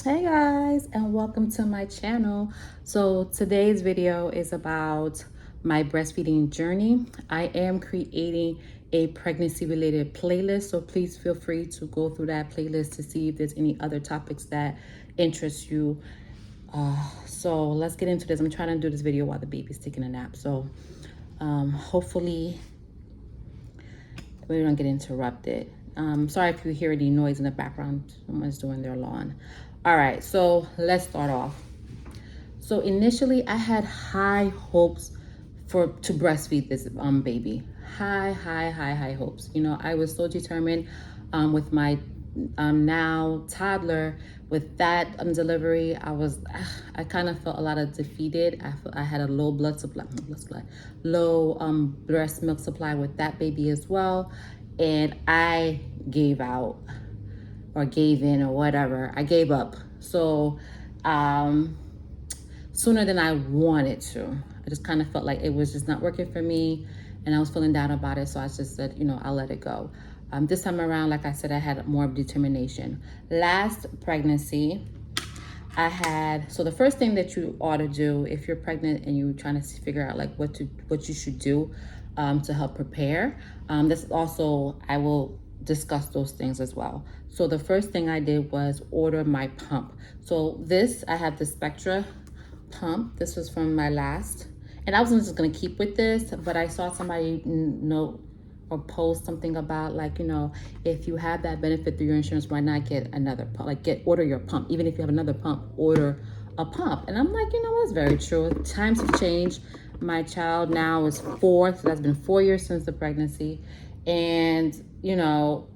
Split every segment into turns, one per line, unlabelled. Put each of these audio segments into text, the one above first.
Hey guys, and welcome to my channel. So today's video is about my breastfeeding journey. I am creating a pregnancy related playlist, so please feel free to go through that playlist to see if there's any other topics that interest you. So let's get into this. I'm trying to do this video while the baby's taking a nap, so hopefully we don't get interrupted. Sorry if you hear any noise in the background. Someone's doing their lawn. All right, so let's start off. So initially, I had high hopes to breastfeed this baby. High hopes. You know, I was so determined with my now toddler. With that delivery, I kind of felt a lot of defeated. I had a low low breast milk supply with that baby as well, and I gave out or gave in or whatever. I gave up. So sooner than I wanted to. I just kind of felt like it was just not working for me, and I was feeling down about it. So I just said, you know, I'll let it go. This time around, like I said, I had more determination. Last pregnancy, I had, so the first thing that you ought to do if you're pregnant and you're trying to figure out like what you should do to help prepare. This also, I will discuss those things as well. So the first thing I did was order my pump. So this, I have the Spectra pump. This was from my last, and I wasn't just gonna keep with this, but I saw somebody note or post something about like, you know, if you have that benefit through your insurance, why not get another pump? Like order your pump. Even if you have another pump, order a pump. And I'm like, you know, that's very true. Times have changed. My child now is 4, so that's been 4 years since the pregnancy. And, you know,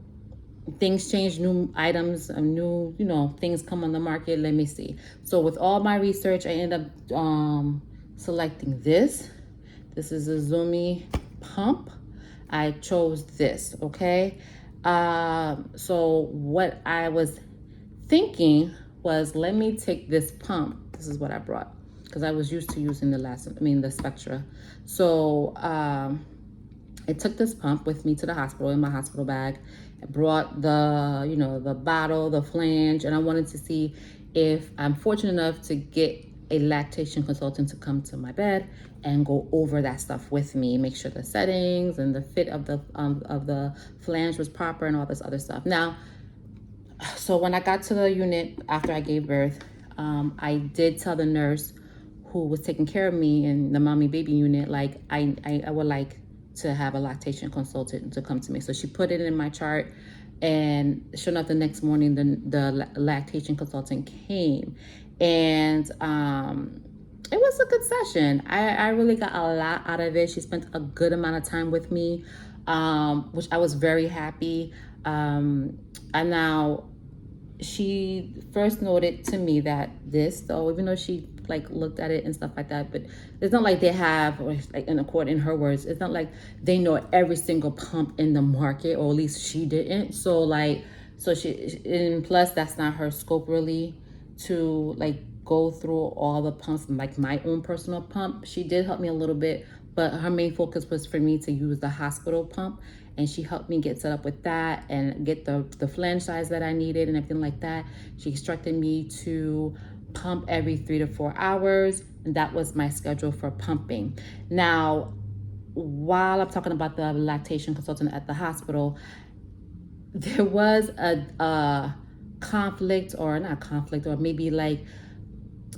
things change, new items, new, you know, things come on the market. Let me see. So with all my research, I end up selecting this. This is a Zoomy pump. I chose this, okay? So what I was thinking was, let me take this pump. This is what I brought because I was used to using the Spectra. So I took this pump with me to the hospital in my hospital bag. I brought the, you know, the bottle, the flange, and I wanted to see if I'm fortunate enough to get a lactation consultant to come to my bed and go over that stuff with me, make sure the settings and the fit of the flange was proper and all this other stuff. Now, so when I got to the unit after I gave birth, I did tell the nurse who was taking care of me in the mommy baby unit, like I would like to have a lactation consultant to come to me. So she put it in my chart, and sure enough, the next morning the lactation consultant came, and it was a good session. I really got a lot out of it. She spent a good amount of time with me, which I was very happy. And now she first noted to me that this, though, even though she like looked at it and stuff like that, but it's not like they have, or like in her words, it's not like they know every single pump in the market, or at least she didn't. So like, so she, and plus that's not her scope really to like go through all the pumps, like my own personal pump. She did help me a little bit, but her main focus was for me to use the hospital pump, and she helped me get set up with that and get the flange size that I needed and everything like that. She instructed me to pump every 3 to 4 hours, and that was my schedule for pumping. Now, while I'm talking about the lactation consultant at the hospital, there was a conflict, or not conflict, or maybe like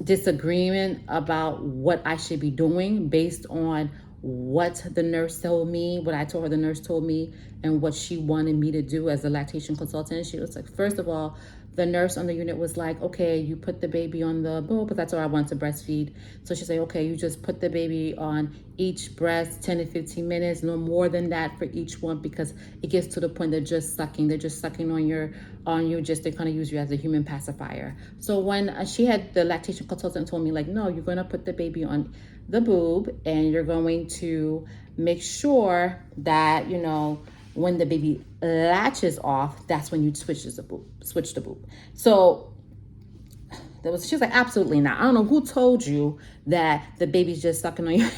disagreement about what I should be doing based on what the nurse told me, what I told her the nurse told me, and what she wanted me to do as a lactation consultant. She was like, first of all, the nurse on the unit was like, okay, you put the baby on the boob, because that's what I wanted to breastfeed. So she said, okay, you just put the baby on each breast 10 to 15 minutes, no more than that for each one, because it gets to the point they're just sucking on you, just to kind of use you as a human pacifier. So when she had, the lactation consultant told me like, no, you're going to put the baby on the boob, and you're going to make sure that, you know, when the baby latches off, that's when you switch the boob. So she was like, absolutely not. I don't know who told you that the baby's just sucking on you.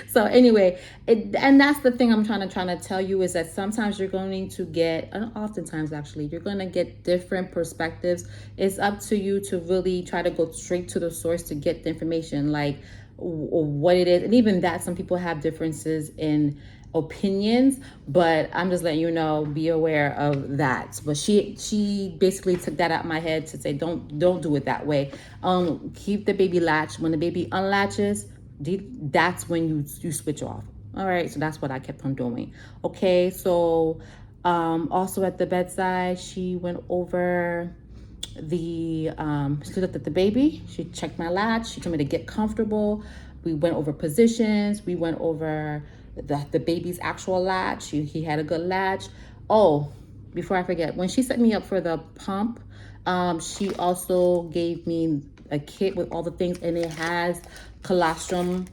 So anyway, and that's the thing I'm trying to tell you is that sometimes you're going to get, and oftentimes actually, you're going to get different perspectives. It's up to you to really try to go straight to the source to get the information, like what it is. And even that, some people have differences in opinions, but I'm just letting you know, be aware of that. But she basically took that out of my head to say don't do it that way. Keep the baby latched. When the baby unlatches, that's when you switch off. All right, so that's what I kept on doing. Okay, so also at the bedside, she went over she looked at the baby, she checked my latch, she told me to get comfortable. We went over positions, we went over the baby's actual latch. He had a good latch. Oh, before I forget, when she set me up for the pump, she also gave me a kit with all the things, and it has colostrum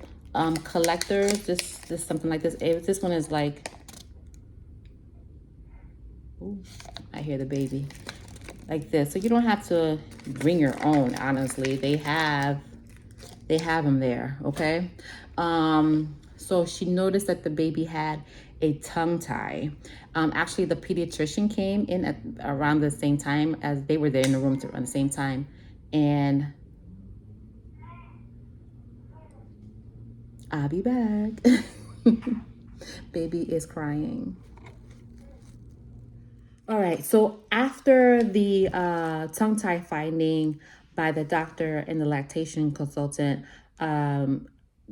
collectors. This something like this. This one is like, ooh, I hear the baby, like this. So you don't have to bring your own. Honestly, they have them there. Okay. So she noticed that the baby had a tongue tie. Actually, the pediatrician came in at around the same time, as they were there in the room around the same time, and I'll be back. Baby is crying. All right, so after the tongue tie finding by the doctor and the lactation consultant,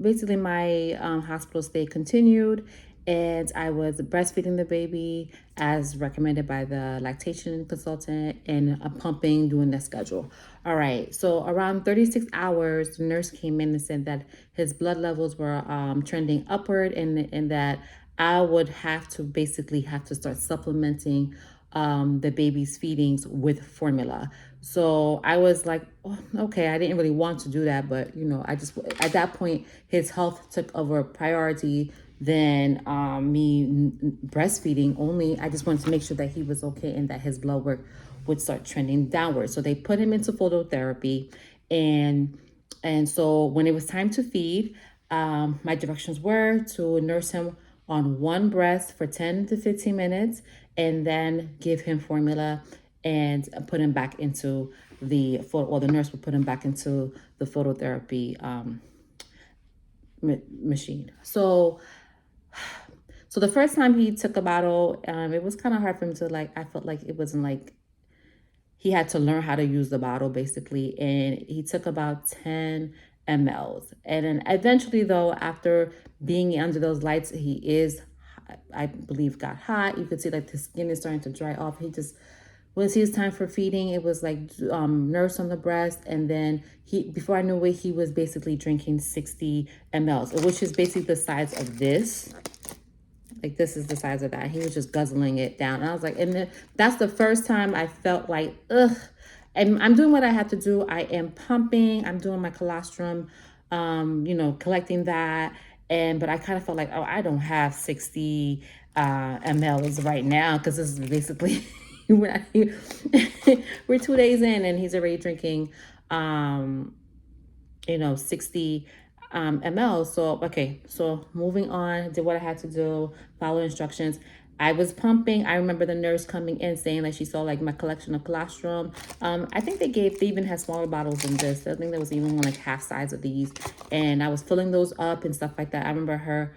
basically my hospital stay continued, and I was breastfeeding the baby as recommended by the lactation consultant and pumping, doing the schedule. All right, so around 36 hours, the nurse came in and said that his blood levels were trending upward, and that I would have to basically start supplementing the baby's feedings with formula. So I was like, oh, okay, I didn't really want to do that, but I just, at that point, his health took over priority than me breastfeeding only. I just wanted to make sure that he was okay and that his blood work would start trending downward. So they put him into phototherapy, and so when it was time to feed, my directions were to nurse him on one breast for 10 to 15 minutes, and then give him formula and put him back into the nurse would put him back into the phototherapy machine. So the first time he took a bottle, it was kind of hard for him to, I felt like it wasn't like he had to learn how to use the bottle basically, and he took about 10 mLs. And then eventually, though, after being under those lights, he is, I believe, got hot. You could see like the skin is starting to dry off. Once it's time for feeding, it was like nurse on the breast, and then before I knew it, he was basically drinking 60 mLs, which is basically the size of this. Like, this is the size of that. He was just guzzling it down. And I was like, that's the first time I felt like, ugh. And I'm doing what I have to do. I am pumping. I'm doing my colostrum, collecting that. But I kind of felt like, oh, I don't have 60 mLs right now, because this is basically, we're 2 days in and he's already drinking, 60 ml. So, okay, so moving on, did what I had to do, follow instructions. I was pumping. I remember the nurse coming in saying that she saw like my collection of colostrum. I think they even had smaller bottles than this. I think there was even like half size of these, and I was filling those up and stuff like that. I remember her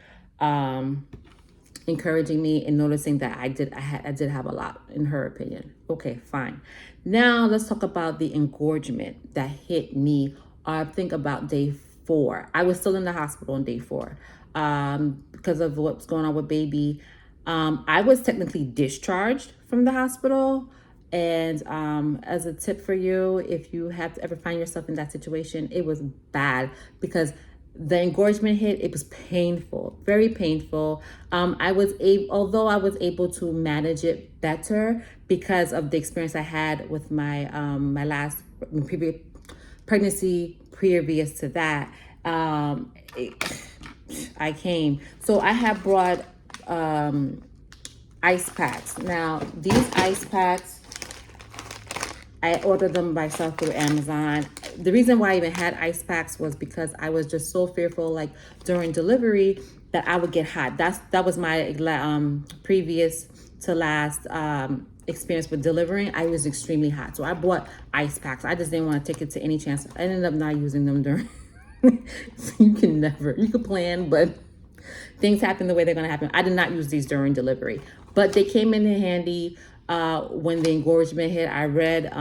encouraging me and noticing that I did have a lot, in her opinion. Okay, fine. Now let's talk about the engorgement that hit me. I think about day 4. I was still in the hospital on day 4 because of what's going on with baby. I was technically discharged from the hospital. And as a tip for you, if you have to ever find yourself in that situation, it was bad, because the engorgement hit. It was painful, very painful. Although I was able to manage it better because of the experience I had with my my last previous pregnancy previous to that. I came. So I have brought ice packs. Now, these ice packs, I ordered them myself through Amazon. the reason why I even had ice packs was because I was just so fearful, like during delivery, that I would get hot. That was my previous to last experience with delivering. I was extremely hot, so I bought ice packs. I just didn't want to take it to any chance. I ended up not using them during. So you can plan, but things happen the way they're going to happen. I did not use these during delivery, but they came in handy when the engorgement hit. I read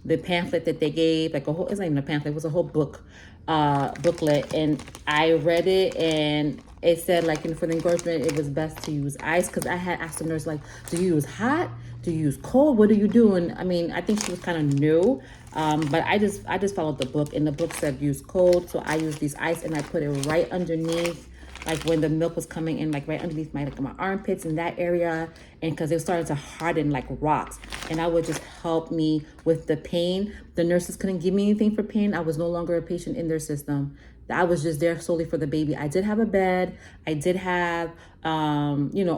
the pamphlet that they gave, like a whole, it's not even a pamphlet, it was a whole booklet, and I read it, and it said, like, for the engorgement, it was best to use ice, because I had asked the nurse, like, do you use hot? Do you use cold? What do you do? And I mean, I think she was kind of new, but I just followed the book, and the book said use cold, so I used these ice, and I put it right underneath, like when the milk was coming in, like right underneath my, like my armpits in that area, and because it started to harden like rocks, and that would just help me with the pain. The nurses couldn't give me anything for pain. I was no longer a patient in their system. I was just there solely for the baby. I did have a bed. I did have, a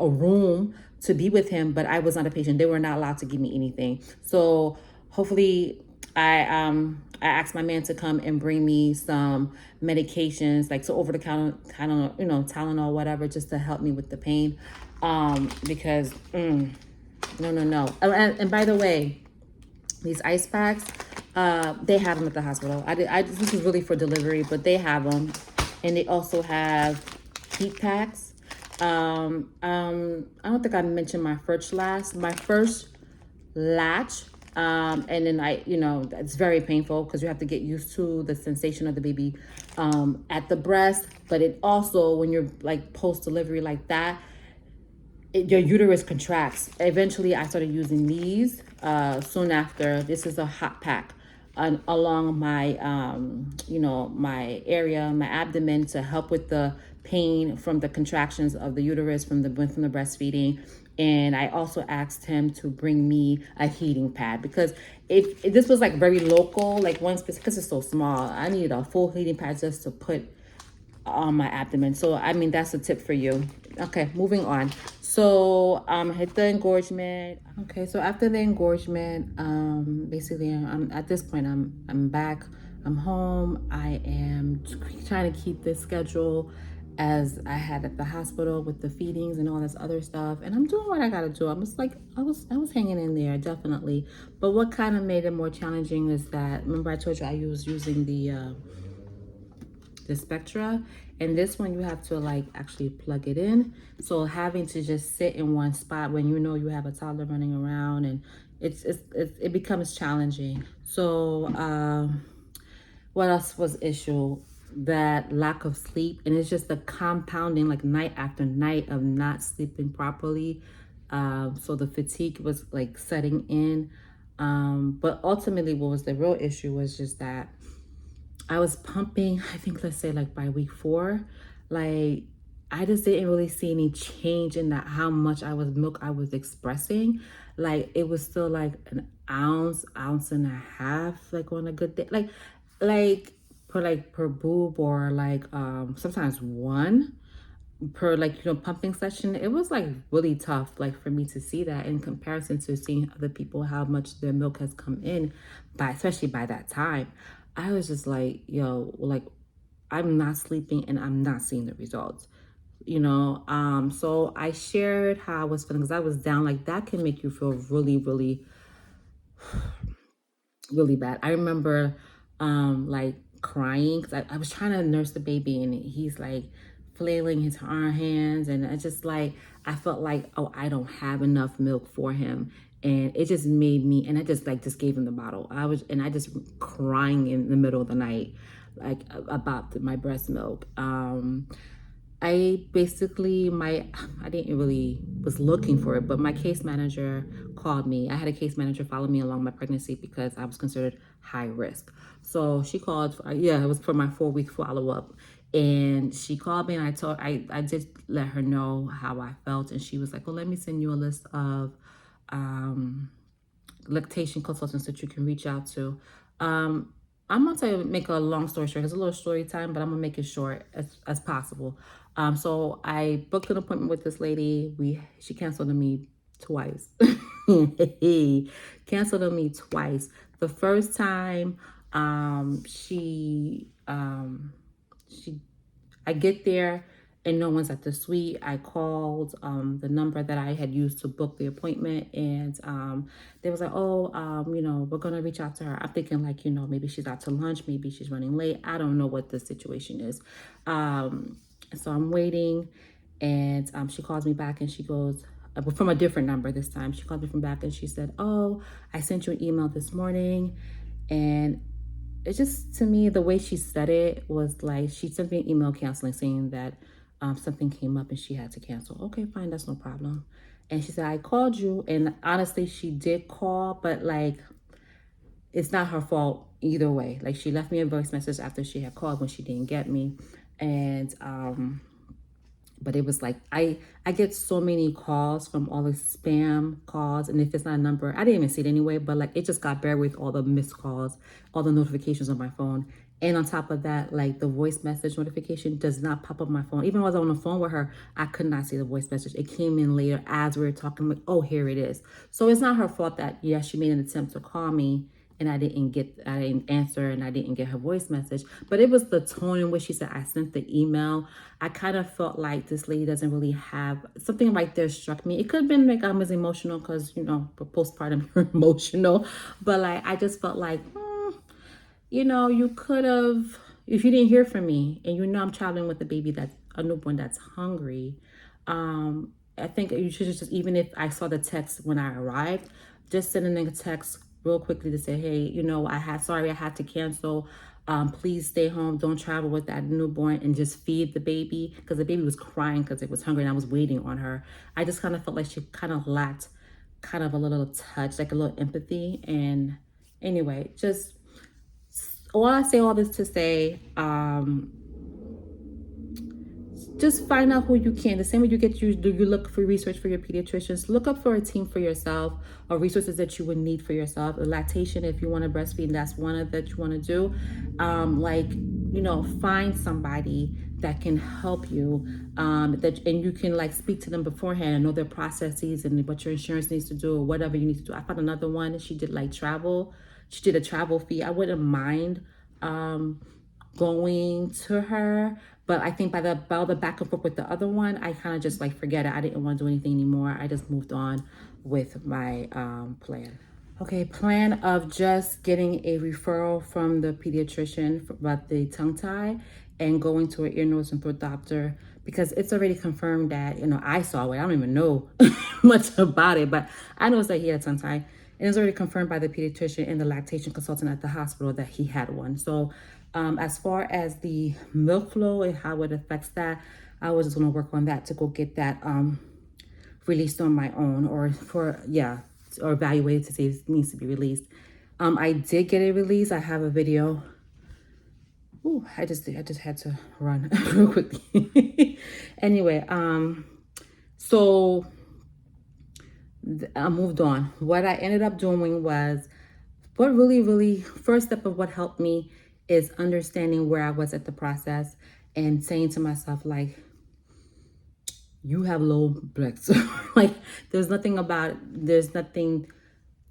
room to be with him, but I was not a patient. They were not allowed to give me anything. So hopefully I asked my man to come and bring me some medications, like so over the counter, kind of, Tylenol, whatever, just to help me with the pain. Because no. And by the way, these ice packs, they have them at the hospital. This is really for delivery, but they have them, and they also have heat packs. I don't think I mentioned my first latch. And then it's very painful because you have to get used to the sensation of the baby at the breast. But it also, when you're like post-delivery like that, your uterus contracts. Eventually, I started using these soon after. This is a hot pack along my, my area, my abdomen, to help with the pain from the contractions of the uterus from the breastfeeding. And I also asked him to bring me a heating pad, because if this was like very local, like one specific, because it's so small, I need a full heating pad just to put on my abdomen. So I mean, that's a tip for you. Okay, moving on. So hit the engorgement. Okay, so after the engorgement, basically I'm at this point, I'm back, I'm home. I am trying to keep this schedule as I had at the hospital with the feedings and all this other stuff, and I'm doing what I gotta do. I'm just like, I was hanging in there, definitely. But what kind of made it more challenging is that, remember I told you I was using the Spectra, and this one you have to like actually plug it in. So having to just sit in one spot when you have a toddler running around, and it becomes challenging. So what else was issue? That lack of sleep, and it's just the compounding, like night after night of not sleeping properly. So the fatigue was like setting in. But ultimately what was the real issue was just that I was pumping, I think, let's say like by week 4, like I just didn't really see any change in that, how much milk I was expressing. Like it was still like an ounce and a half, like on a good day, like per boob, or like sometimes one per pumping session. It was like really tough, like for me to see that in comparison to seeing other people, how much their milk has come in by, especially by that time. I was just like, yo, like I'm not sleeping and I'm not seeing the results, so I shared how I was feeling, because I was down. Like that can make you feel really, really, really bad. I remember like crying because I was trying to nurse the baby, and he's like flailing his hands, and I just like, I felt like, oh, I don't have enough milk for him. And it just made me, and I just gave him the bottle. I just crying in the middle of the night, like about my breast milk. I basically, I didn't really was looking for it, but my case manager called me. I had a case manager follow me along my pregnancy because I was considered high risk. So she called, it was for my 4-week follow-up. And she called me, and I did let her know how I felt. And she was like, well, let me send you a list of lactation consultants that you can reach out to. I'm gonna make a long story short. It's a little story time, but I'm gonna make it short as possible. So I booked an appointment with this lady. She canceled on me twice. Canceled on me twice. The first time, She I get there and no one's at the suite. I called the number that I had used to book the appointment, and they was like, oh, we're gonna reach out to her. I'm thinking like, maybe she's out to lunch, maybe she's running late. I don't know what the situation is. So I'm waiting, and she calls me back and she goes, from a different number this time. She called me from back and she said, oh, I sent you an email this morning. And it's just, to me, the way she said it was like, she sent me an email canceling, saying that something came up and she had to cancel. Okay, fine, that's no problem. And she said, I called you. And honestly, she did call, but like, it's not her fault either way. Like, she left me a voice message after she had called when she didn't get me. And but it was like, I get so many calls from all the spam calls, and if it's not a number, I didn't even see it anyway, but like, it just got buried with all the missed calls, all the notifications on my phone. And on top of that, like, the voice message notification does not pop up on my phone. Even when I was on the phone with her, I could not see the voice message. It came in later as we were talking, like, oh, here it is. So it's not her fault that, yes, she made an attempt to call me and I didn't answer, and I didn't get her voice message. But it was the tone in which she said, I sent the email. I kind of felt like this lady doesn't really have, something right there struck me. It could have been like I was emotional because, postpartum, you're emotional. But like, I just felt like, you could have, if you didn't hear from me and I'm traveling with a baby, that's a newborn that's hungry, I think you should just, even if I saw the text when I arrived, just sending a text real quickly to say, hey, I had to cancel. Please stay home. Don't travel with that newborn, and just feed the baby, because the baby was crying because it was hungry and I was waiting on her. I just kind of felt like she kind of lacked kind of a little touch, like a little empathy. And anyway, I say all this to say, just find out who you can. The same way you look for research for your pediatricians, look up for a team for yourself, or resources that you would need for yourself. Lactation, if you want to breastfeed, that's one of that you want to do. Find somebody that can help you, and you can like speak to them beforehand and know their processes and what your insurance needs to do, or whatever you need to do. I found another one. She did travel. She did a travel fee. I wouldn't mind going to her, but I think by the back and forth with the other one, I kind of just like forget it. I didn't want to do anything anymore. I just moved on with my plan. Okay, plan of just getting a referral from the pediatrician about the tongue tie and going to an ear, nose, and throat doctor, because it's already confirmed that, I saw it. I don't even know much about it, but I know that he had a tongue tie. And it's already confirmed by the pediatrician and the lactation consultant at the hospital that he had one. So as far as the milk flow and how it affects that, I was just going to work on that to go get that released on my own, or evaluated to see if it needs to be released. I did get it released. I have a video. Ooh, I just had to run real quickly. Anyway, so I moved on. What I ended up doing was, what really first step of what helped me is understanding where I was at the process and saying to myself, like, you have low blood sugar. Like, there's nothing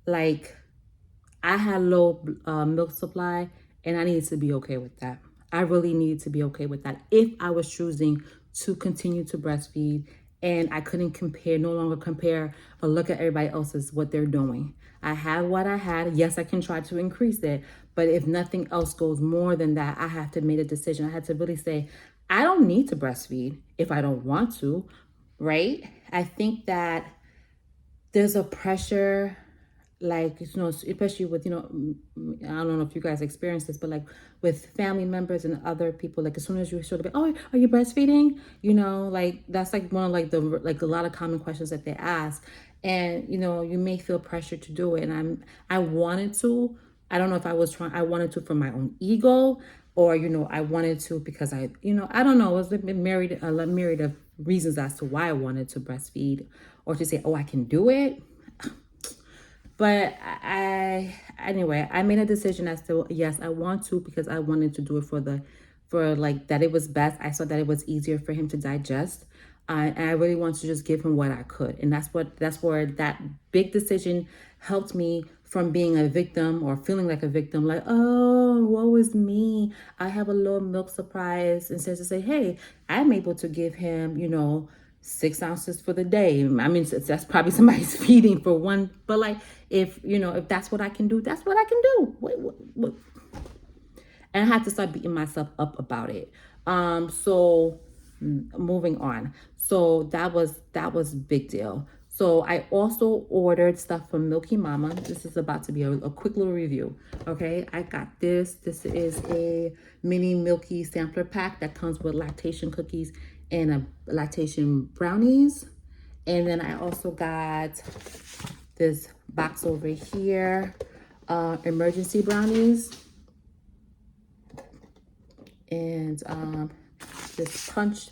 like, I had low milk supply, and I needed to be okay with that. I really needed to be okay with that if I was choosing to continue to breastfeed, and I couldn't no longer compare or look at everybody else's, what they're doing. I had what I had. Yes, I can try to increase it, but if nothing else goes more than that, I have to make a decision. I had to really say, I don't need to breastfeed if I don't want to, right? I think that there's a pressure, like, especially with, I don't know if you guys experience this, but like with family members and other people, like as soon as you sort of, oh, are you breastfeeding? Like that's like one of like a lot of common questions that they ask. And, you may feel pressure to do it. And I wanted to, I don't know if I wanted to for my own ego, or, I wanted to because I don't know, it was a myriad of reasons as to why I wanted to breastfeed, or to say, oh, I can do it. But anyway, I made a decision as to, yes, I want to, because I wanted to do it for like that it was best. I saw that it was easier for him to digest. And I really wanted to just give him what I could. And that's where that big decision helped me from being a victim or feeling like a victim, like, oh, woe is me, I have a low milk surprise, instead to say, hey, I'm able to give him, 6 ounces for the day. I mean, that's probably somebody's feeding for one, but like, if that's what I can do, that's what I can do. What? And I had to start beating myself up about it. So moving on. So that was a big deal. So I also ordered stuff from Milky Mama. This is about to be a quick little review. Okay, I got this. This is a mini Milky sampler pack that comes with lactation cookies and a lactation brownies. And then I also got this box over here, emergency brownies. And this punch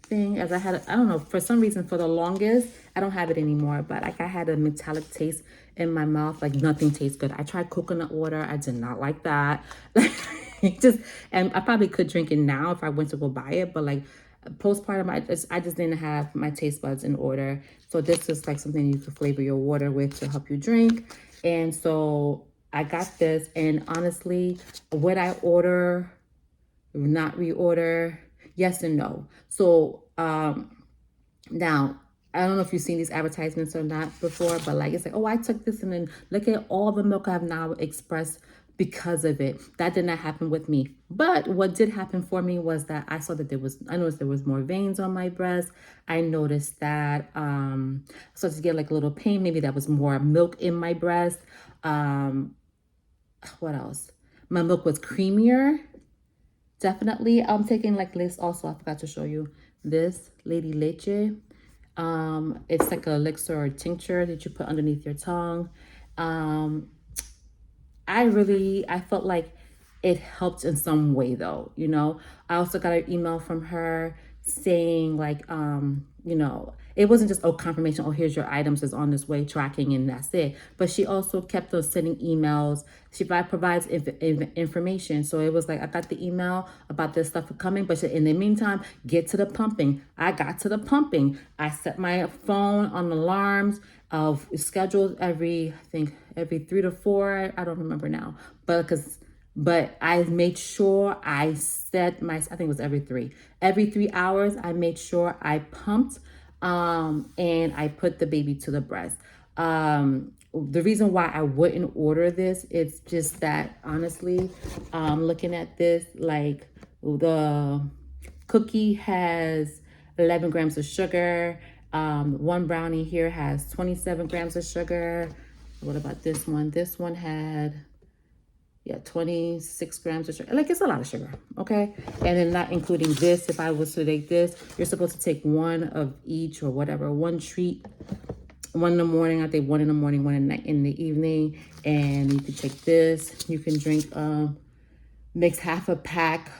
thing, as I don't know, for some reason, for the longest, I don't have it anymore, but like I had a metallic taste in my mouth, like nothing tastes good. I tried coconut water. I did not like that. And I probably could drink it now if I went to go buy it, but like postpartum, I just didn't have my taste buds in order. So this is like something you could flavor your water with to help you drink. And so I got this, and honestly, would I order, not reorder? Yes and no. So now, I don't know if you've seen these advertisements or not before, but like, it's like, oh, I took this and then look at all the milk I've now expressed because of it. That did not happen with me. But what did happen for me was that I noticed there was more veins on my breast. I noticed that I started to get like a little pain. Maybe that was more milk in my breast. What else? My milk was creamier. Definitely. I'm taking like this also. I forgot to show you this Lady Leche. It's like a elixir or tincture that you put underneath your tongue. I felt like it helped in some way though, I also got an email from her saying like, it wasn't just, confirmation, here's your items, is on this way, tracking, and that's it. But she also kept on sending emails. She provides information. So it was like, I got the email about this stuff coming, but in the meantime, get to the pumping. I got to the pumping. I set my phone on alarms of scheduled every 3 to 4. I don't remember now, but I made sure I set I think it was every 3 hours. I made sure I pumped, and I put the baby to the breast. The reason why I wouldn't order this, it's just that honestly, looking at this, like the cookie has 11 grams of sugar. One brownie here has 27 grams of sugar. What about this one? This one had 26 grams of sugar. Like, it's a lot of sugar, okay? And then not including this. If I was to take this, you're supposed to take one of each or whatever, one treat, one in the morning, I think one in the morning, one in the evening. And you can take this. You can drink, mix half a pack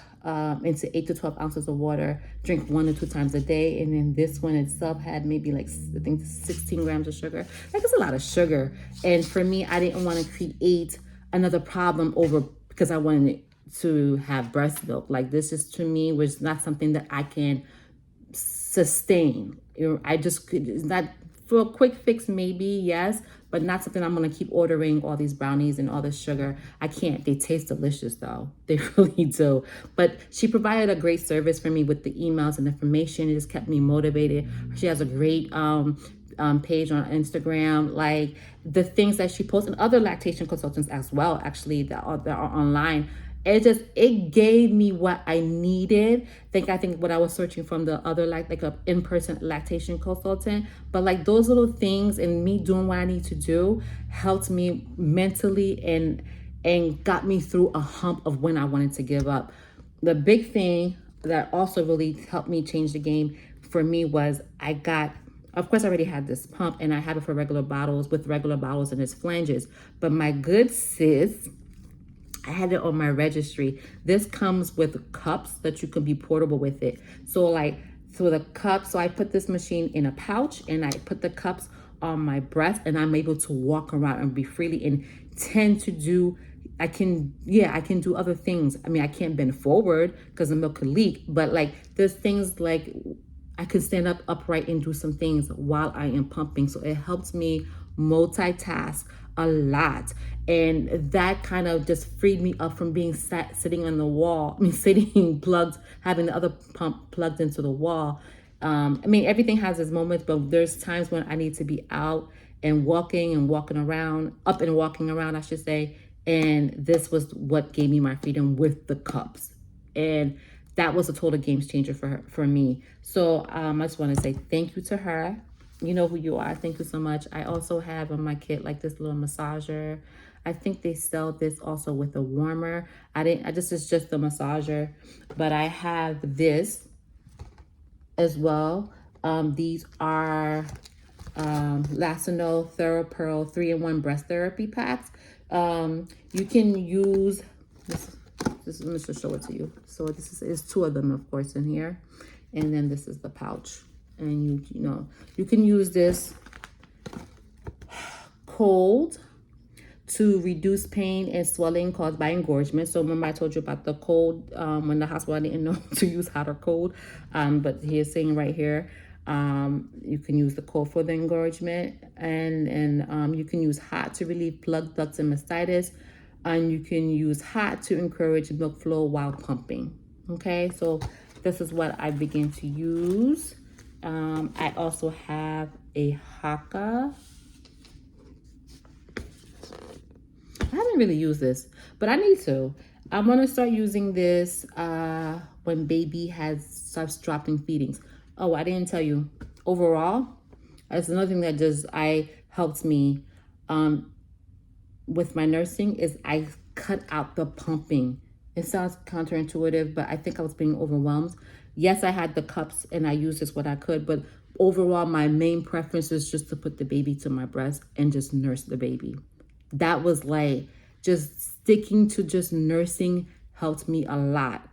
into 8 to 12 ounces of water, drink 1 to 2 times a day. And then this one itself had maybe like, I think 16 grams of sugar. Like, it's a lot of sugar. And for me, I didn't want to create another problem because I wanted to have breast milk. Like, this is, to me, was not something that I can sustain. It's not, for a quick fix, maybe, yes, but not something I'm going to keep ordering all these brownies and all this sugar. I can't. They taste delicious, though. They really do. But she provided a great service for me with the emails and information. It just kept me motivated. She has a great page on Instagram. Like, the things that she posts, and other lactation consultants as well, actually, that are online. It gave me what I needed. I think what I was searching from the other, like a in-person lactation consultant. But like, those little things and me doing what I need to do helped me mentally and got me through a hump of when I wanted to give up. The big thing that also really helped me change the game for me was of course, I already had this pump, and I have it for regular bottles, and its flanges. But my good sis, I had it on my registry. This comes with cups that you can be portable with it. So the cups, so I put this machine in a pouch, and I put the cups on my breast, and I'm able to walk around and be freely and I can do other things. I mean, I can't bend forward because the milk could leak, but like, there's things like I could stand up upright and do some things while I am pumping. So it helps me multitask a lot. And that kind of just freed me up from being sitting on the wall. I mean, sitting plugged, having the other pump plugged into the wall. I mean, everything has its moments, but there's times when I need to be out and walking around, up and walking around, I should say. And this was what gave me my freedom with the cups. And that was a total game changer for her, for me. So I just want to say thank you to her. You know who you are. Thank you so much. I also have on my kit like this little massager. I think they sell this also with a warmer. This is just a massager, but I have this as well. These are Lacinol TheraPearl 3-in-1 breast therapy packs. You can use this. Let me just show it to you. So this is two of them, of course, in here, and then this is the pouch. And you can use this cold to reduce pain and swelling caused by engorgement. So remember I told you about the cold when the hospital, I didn't know to use hot or cold, but he's saying right here, you can use the cold for the engorgement, and you can use hot to relieve plug ducts and mastitis, and you can use hot to encourage milk flow while pumping. Okay, so this is what I begin to use. I also have a Haka. I haven't really used this, but I need to. I'm gonna start using this when baby starts dropping feedings. Oh, I didn't tell you. Overall, that's another thing that helped me with my nursing is I cut out the pumping. It sounds counterintuitive, but I think I was being overwhelmed. Yes, I had the cups and I used this what I could, but overall, my main preference is just to put the baby to my breast and just nurse the baby. That was like just sticking to just nursing helped me a lot.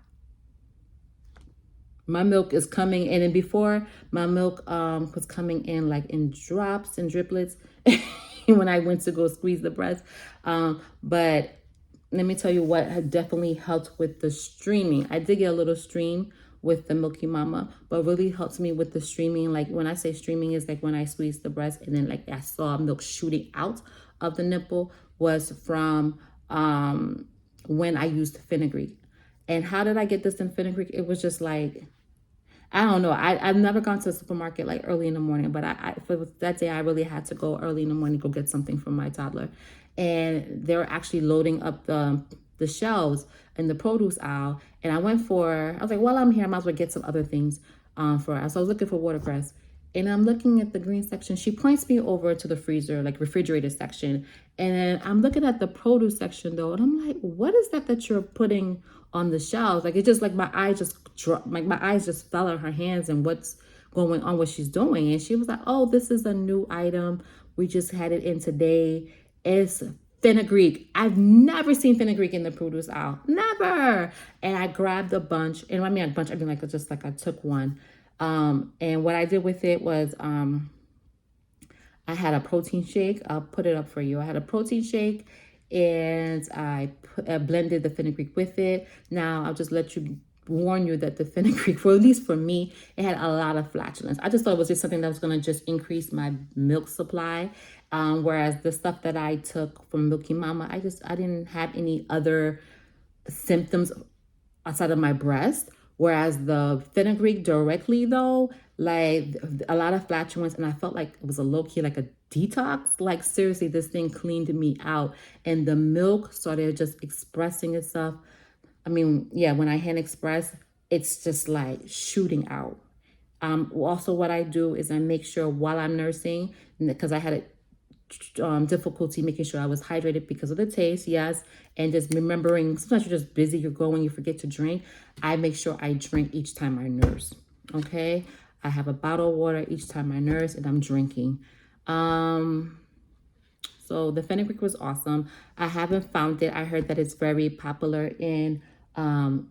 My milk is coming in, and before my milk was coming in like in drops and driplets when I went to go squeeze the breast. But let me tell you what had definitely helped with the streaming. I did get a little stream with the Milky Mama, but really helps me with the streaming. Like when I say streaming is like when I squeeze the breast and then like I saw milk shooting out of the nipple was from when I used fenugreek. And how did I get this in fenugreek? It was just like, I don't know. I've never gone to the supermarket like early in the morning, but for that day, I really had to go early in the morning, go get something from my toddler. And they were actually loading up the shelves in the produce aisle. And I was like, well, I'm here. I might as well get some other things for us. So I was looking for watercress. And I'm looking at the green section. She points me over to the freezer, like refrigerator section. And then I'm looking at the produce section though. And I'm like, what is that you're putting on the shelves? Like, it just like my eyes just fell on her hands and what's going on, what she's doing. And she was like, oh, this is a new item. We just had it in today. It's fenugreek. I've never seen fenugreek in the produce aisle. Never. And I grabbed a bunch. And I mean, a bunch, I mean, like, just like I took one. And what I did with it was, I had a protein shake. I'll put it up for you. I had a protein shake and I blended the fenugreek with it. Now I'll just warn you that the fenugreek, for at least for me, it had a lot of flatulence. I just thought it was just something that was going to just increase my milk supply. Whereas the stuff that I took from Milky Mama, I didn't have any other symptoms outside of my breast. Whereas the fenugreek directly though, like a lot of flatulence, and I felt like it was a low key, like a detox. Like seriously, this thing cleaned me out, and the milk started just expressing itself. I mean, yeah, when I hand express, it's just like shooting out. Also, what I do is I make sure while I'm nursing, because I had a difficulty making sure I was hydrated because of the taste, yes, and just remembering, sometimes you're just busy, you're going, you forget to drink. I make sure I drink each time I nurse, okay? I have a bottle of water each time I nurse, and I'm drinking. So the fenugreek was awesome. I haven't found it. I heard that it's very popular in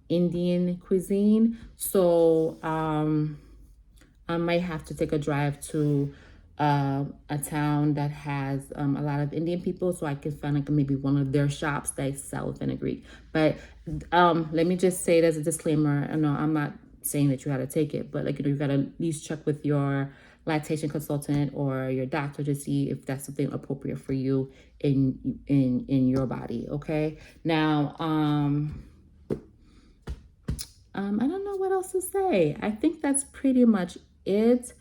Indian cuisine, so I might have to take a drive to a town that has a lot of Indian people, so I can find like maybe one of their shops that sell fenugreek. But let me just say it as a disclaimer. I know I'm not saying that you got to take it, but like, you know, you got to at least check with your lactation consultant or your doctor to see if that's something appropriate for you in your body. Okay. Now, I don't know what else to say. I think that's pretty much it.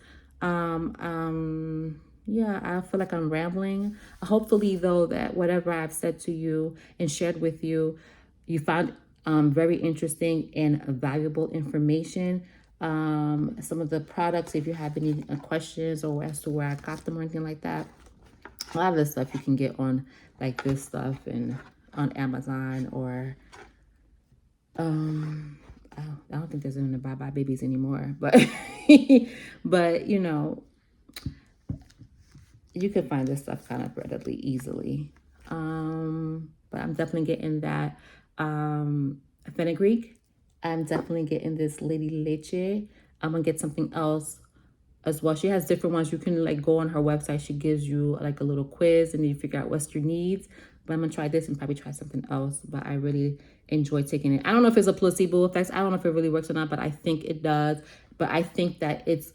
Yeah, I feel like I'm rambling. Hopefully, though, that whatever I've said to you and shared with you, you found very interesting and valuable information. Some of the products, if you have any questions or as to where I got them or anything like that, a lot of this stuff you can get on like this stuff and on Amazon or I don't think there's any Bye Bye Babies anymore, but but you know, you can find this stuff kind of readily easily. But I'm definitely getting that fenugreek. I'm definitely getting this Lady Leche. I'm gonna get something else as well. She has different ones. You can like go on her website. She gives you like a little quiz and you figure out what's your needs. But I'm gonna try this and probably try something else. But I really enjoy taking it. I don't know if it's a placebo effect. I don't know if it really works or not, but I think it does. But I think that it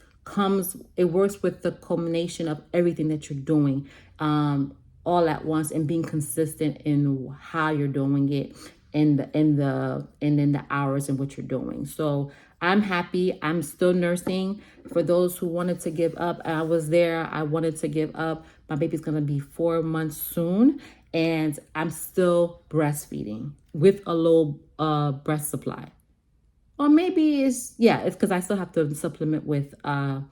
works with the culmination of everything that you're doing all at once and being consistent in how you're doing it and in the hours in which you're doing. So I'm happy. I'm still nursing. For those who wanted to give up, I was there. I wanted to give up. My baby's gonna be 4 months soon, and I'm still breastfeeding with a low breast supply. Or maybe it's because I still have to supplement with a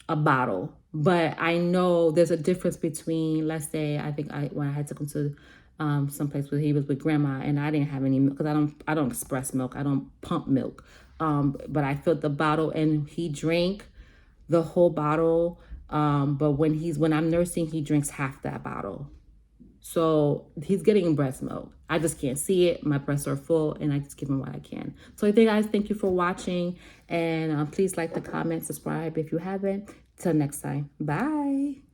bottle. But I know there's a difference between, let's say, when I had to come to someplace where he was with grandma and I didn't have any milk because I don't express milk. I don't pump milk. But I filled the bottle and he drank the whole bottle. But when I'm nursing, he drinks half that bottle. So he's getting breast milk. I just can't see it. My breasts are full and I just give him what I can. So guys, thank you for watching. And please like the comment, subscribe if you haven't. Till next time. Bye.